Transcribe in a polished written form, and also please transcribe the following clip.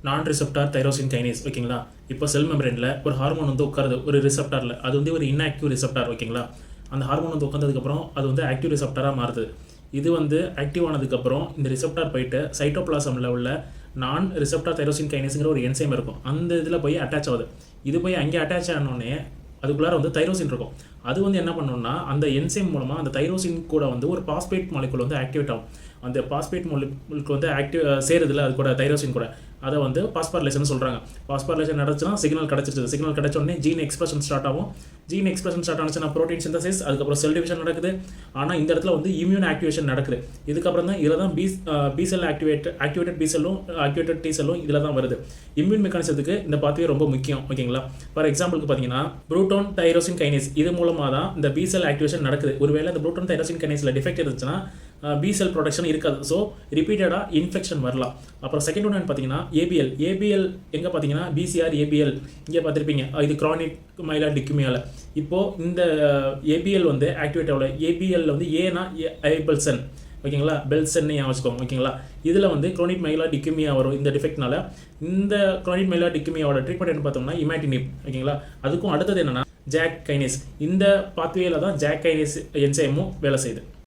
நான் receptor tyrosine kinase ஓகேங்களா. இப்போ செல் மெம்பரேனில் ஒரு ஹார்மோன் வந்து உட்காருது ஒரு ரிசெப்டாரில், அது வந்து ஒரு இன்ஆக்டிவ் ரிசெப்டார் ஓகேங்களா. அந்த ஹார்மோன் வந்து உட்காந்ததுக்கப்புறம் அது வந்து ஆக்டிவ் ரிசெப்டாராக மாறுது. இது வந்து ஆக்டிவ் ஆனதுக்கப்புறம் இந்த ரிசெப்டார் போயிட்டு சைட்டோபிளாசமில் உள்ள நான் ரிசெப்டார் தைரோசின் கைனேஸுங்கிற ஒரு என்சைம் இருக்கும், அந்த இதில் போய் அட்டாச் ஆகுது. இது போய் அங்கே அட்டாச் ஆனோடனே அதுக்குள்ளார வந்து தைரோசின் இருக்கும். அது வந்து என்ன பண்ணணும்னா அந்த என்சைம் மூலமாக அந்த தைரோசின் கூட வந்து ஒரு பாஸ்பேட் மாலிகுல் வந்து ஆக்டிவேட் ஆகும். அந்த பாஸ்பேட் மாலிகுல் வந்து சேருதில்ல அது கூட தைரோசின் கூட, அதை வந்து பாஸ்பாரிலேஷன் சொல்கிறாங்க. பாஸ்பாரிலேஷன் நடந்துச்சுன்னா சிக்னல் கிடச்சிருச்சு. சிக்னல் கிடச்ச உடனே ஜீன் எக்ஸ்பிரஷன் ஸ்டார்ட் ஆகும். ஜீன் எக்ஸ்பிரஷன் ஸ்டார்ட் ஆனிச்சுன்னா ப்ரோட்டீன் சிந்தசிஸ், அதுக்கப்புறம் செல் டிவிஷன் நடக்குது. ஆனால் இந்த இடத்துல வந்து இம்யூன் ஆக்டிவேஷன் நடக்குது. இதுக்கப்புறம் தான் இதில் தான் பி செல் ஆக்டிவேட்டட் பி செல்லும் ஆக்டிவேட்டட் டி செல்லும் இதில் தான் வருது. இம்யூன் மெக்கானிசத்துக்கு இந்த பாத்வே ரொம்ப முக்கியம் ஓகேங்களா. ஃபார் எக்ஸாம்பிளுக்கு பார்த்தீங்கன்னா புரோட்டான் தைரோசின் கைனேஸ், இது மூலமாக தான் இந்த பி செல் ஆக்டிவேஷன் நடக்குது. ஒருவேளை இந்த புரோட்டான் தைரோசின் கைனேஸில் டிஃபெக்ட் இருந்துச்சுன்னா பி செல் ப்ரொடக்ஷன் இருக்காது. ஸோ ரிப்பீட்டடாக இன்ஃபெக்ஷன் வரலாம். அப்புறம் செகண்ட் ஒன்று பார்த்தீங்கன்னா ஏபிஎல் எங்கே பார்த்தீங்கன்னா பிசிஆர் ஏபிஎல் இங்கே பார்த்துருப்பீங்க, இது கிரானிக் மைலாய்டு லியூக்கீமியாவில். இப்போது இந்த ஏபிஎல் வந்து ஆக்டிவேட் ஆகல. ஏபிஎல் வந்து ஏனா ஐபெல்சன் ஓகேங்களா, பெல்சன் வச்சுக்கோங்க ஓகேங்களா. இதில் வந்து குரோனிக் மைலாய்டு லியூக்கீமியா வரும் இந்த டிஃபெக்ட்னால. இந்த குரோனிக் மைலாய்டு லியூக்கீமியாவோட ட்ரீட்மெண்ட் என்ன பார்த்தோம்னா இமாட்டினிப் ஓகேங்களா. அதுக்கும் அடுத்தது என்னன்னா ஜாக் கைனேஸ். இந்த பாத்வேல தான் ஜாக் கைனேஸ் என்சைமும் வேலை செய்யுது.